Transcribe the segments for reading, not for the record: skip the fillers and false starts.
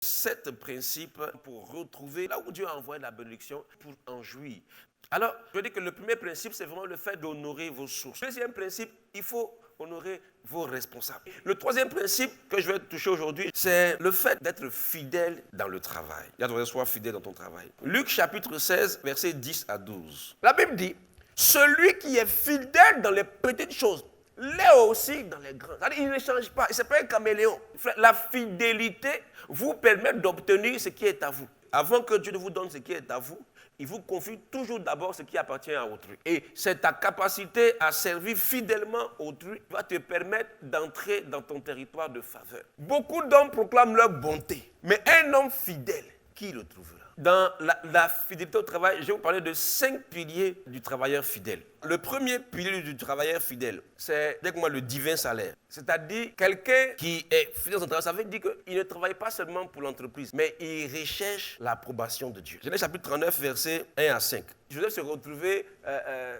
7 principes pour retrouver là où Dieu a envoyé la bénédiction pour en jouir. Alors, je veux dire que le premier principe, c'est vraiment le fait d'honorer vos sources. Le deuxième principe, il faut honorer vos responsables. Le troisième principe que je vais toucher aujourd'hui, c'est le fait d'être fidèle dans le travail. Il y a sois fidèle dans ton travail. Luc chapitre 16, versets 10 à 12. La Bible dit, celui qui est fidèle dans les petites choses, l'est aussi dans les grandes. C'est-à-dire, il ne change pas, ce n'est pas un caméléon. La fidélité vous permet d'obtenir ce qui est à vous. Avant que Dieu ne vous donne ce qui est à vous, il vous confie toujours d'abord ce qui appartient à autrui. Et c'est ta capacité à servir fidèlement autrui qui va te permettre d'entrer dans ton territoire de faveur. Beaucoup d'hommes proclament leur bonté, mais un homme fidèle, qui le trouvera? Dans la fidélité au travail, je vais vous parler de 5 piliers du travailleur fidèle. Le premier pilier du travailleur fidèle, c'est, dites-moi, le divin salaire. C'est-à-dire, quelqu'un qui est fidèle dans son travail, ça veut dire qu'il ne travaille pas seulement pour l'entreprise, mais il recherche l'approbation de Dieu. Genèse chapitre 39, versets 1 à 5. Joseph se retrouvait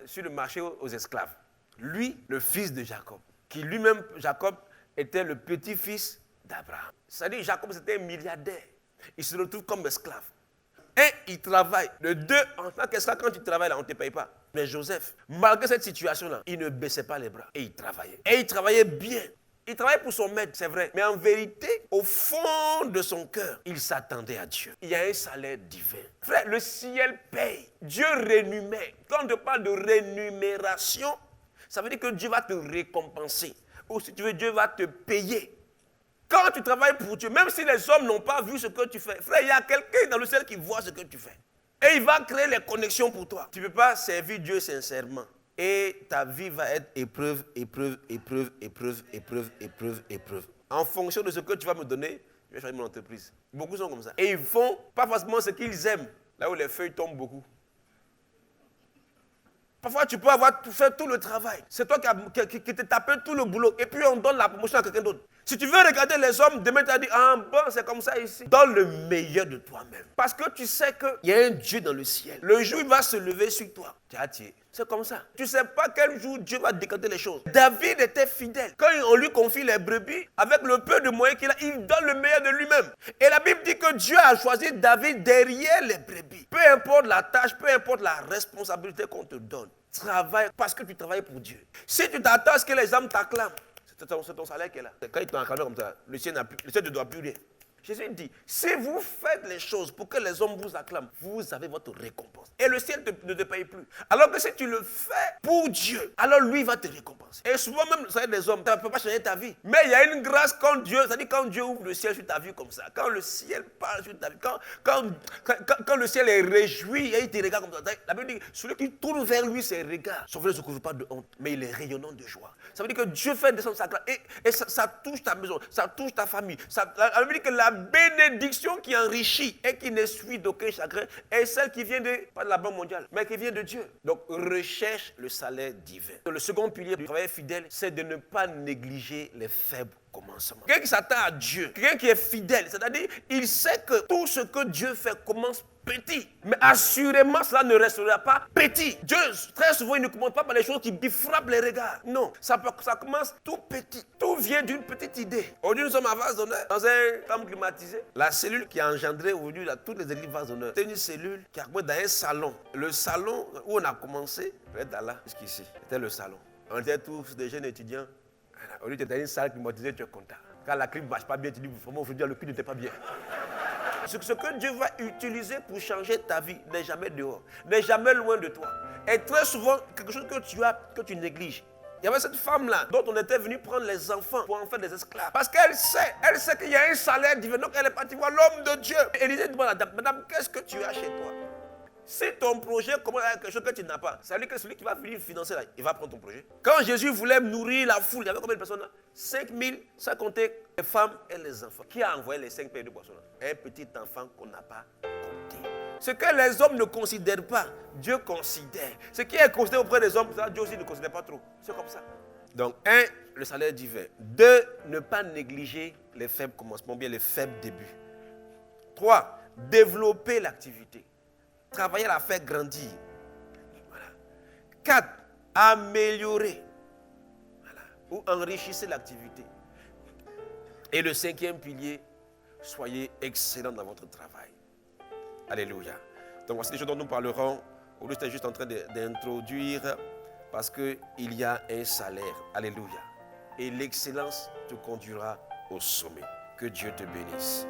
sur le marché aux esclaves. Lui, le fils de Jacob, qui lui-même, Jacob, était le petit-fils d'Abraham. C'est-à-dire, Jacob, c'était un milliardaire. Il se retrouve comme esclave. Et il travaille. De deux, en tant qu'esclave, quand tu travailles là, on ne te paye pas. Mais Joseph, malgré cette situation-là, il ne baissait pas les bras. Et il travaillait. Et il travaillait bien. Il travaillait pour son maître, c'est vrai. Mais en vérité, au fond de son cœur, il s'attendait à Dieu. Il y a un salaire divin. Frère, le ciel paye. Dieu rémunère. Quand on parle de rémunération, ça veut dire que Dieu va te récompenser. Ou si tu veux, Dieu va te payer. Quand tu travailles pour Dieu, même si les hommes n'ont pas vu ce que tu fais, frère, il y a quelqu'un dans le ciel qui voit ce que tu fais. Et il va créer les connexions pour toi. Tu ne peux pas servir Dieu sincèrement. Et ta vie va être épreuve. En fonction de ce que tu vas me donner, je vais choisir mon entreprise. Beaucoup sont comme ça. Et ils font pas forcément ce qu'ils aiment, là où les feuilles tombent beaucoup. Parfois, tu peux avoir fait tout le travail. C'est toi qui t'es tapé tout le boulot. Et puis, on donne la promotion à quelqu'un d'autre. Si tu veux regarder les hommes, demain, tu as dit, ah bon, c'est comme ça ici. Donne le meilleur de toi-même. Parce que tu sais qu'il y a un Dieu dans le ciel. Le jour, il va se lever sur toi. Tu as tiré. C'est comme ça. Tu ne sais pas quel jour Dieu va décanter les choses. David était fidèle. Quand on lui confie les brebis, avec le peu de moyens qu'il a, il donne le meilleur de lui-même. Et la Bible dit que Dieu a choisi David derrière les brebis. Peu importe la tâche, peu importe la responsabilité qu'on te donne. Travaille parce que tu travailles pour Dieu. Si tu t'attends à ce que les hommes t'acclament, c'est ton salaire qui est là. Quand ils t'ont acclamé comme ça, le ciel ne doit plus rien. Jésus dit, si vous faites les choses pour que les hommes vous acclament, vous avez votre récompense. Et le ciel ne te paye plus. Alors que si tu le fais pour Dieu, alors lui va te récompenser. Et souvent même, ça les hommes, tu ne peux pas changer ta vie. Mais il y a une grâce quand Dieu, c'est-à-dire quand Dieu ouvre le ciel sur ta vie comme ça, quand le ciel parle sur ta vie, quand le ciel est réjoui et il te regarde comme ça, la Bible dit, celui qui tourne vers lui ses regards, son frère ne se couvre pas de honte, mais il est rayonnant de joie. Ça veut dire que Dieu fait descendre sa grâce et ça touche ta maison, ça touche ta famille. La Bible dit que la bénédiction qui enrichit et qui ne suit d'aucun chagrin est celle qui vient pas de la Banque mondiale, mais qui vient de Dieu. Donc, recherche le salaire divin. Le second pilier du travail fidèle, c'est de ne pas négliger les faibles commencements. Quelqu'un qui s'attend à Dieu, quelqu'un qui est fidèle, c'est-à-dire, il sait que tout ce que Dieu fait commence petit. Mais assurément, cela ne restera pas petit. Dieu, très souvent, il ne commence pas par les choses qui frappent les regards. Non, ça commence tout petit. Tout vient d'une petite idée. Aujourd'hui, nous sommes à Vase d'Honneur, dans un camp climatisé. La cellule qui a engendré aujourd'hui toutes les églises Vase d'Honneur, c'est une cellule qui a commencé dans un salon. Le salon où on a commencé, peut-être là, jusqu'ici, c'était le salon. On était tous des jeunes étudiants. Aujourd'hui, tu es dans une salle climatisée, tu es content. Quand la clim ne marche pas bien, tu dis, vraiment, aujourd'hui, le cul n'était pas bien. Ce que Dieu va utiliser pour changer ta vie n'est jamais dehors, n'est jamais loin de toi. Et très souvent, quelque chose que tu as, que tu négliges. Il y avait cette femme-là dont on était venu prendre les enfants pour en faire des esclaves. Parce qu'elle sait qu'il y a un salaire divin. Donc elle est partie voir l'homme de Dieu. Élisée demande à madame, qu'est-ce que tu as chez toi? Si ton projet commence avec quelque chose que tu n'as pas, ça veut dire que celui qui va venir financer, là, il va prendre ton projet. Quand Jésus voulait nourrir la foule, il y avait combien de personnes là? 5000, sans compter les femmes et les enfants. Qui a envoyé les 5 paires de poissons là? Un petit enfant qu'on n'a pas compté. Ce que les hommes ne considèrent pas, Dieu considère. Ce qui est considéré auprès des hommes, ça, Dieu aussi ne considère pas trop. C'est comme ça. Donc, 1, le salaire divin. 2, ne pas négliger les faibles commencements, bien les faibles débuts. 3, développer l'activité. Travailler à la faire grandir. Voilà. 4, améliorer. Voilà. Ou enrichir l'activité. Et le 5e pilier, soyez excellents dans votre travail. Alléluia. Donc voici les choses dont nous parlerons. Aujourd'hui, j'étais juste en train d'introduire parce qu'il y a un salaire. Alléluia. Et l'excellence te conduira au sommet. Que Dieu te bénisse.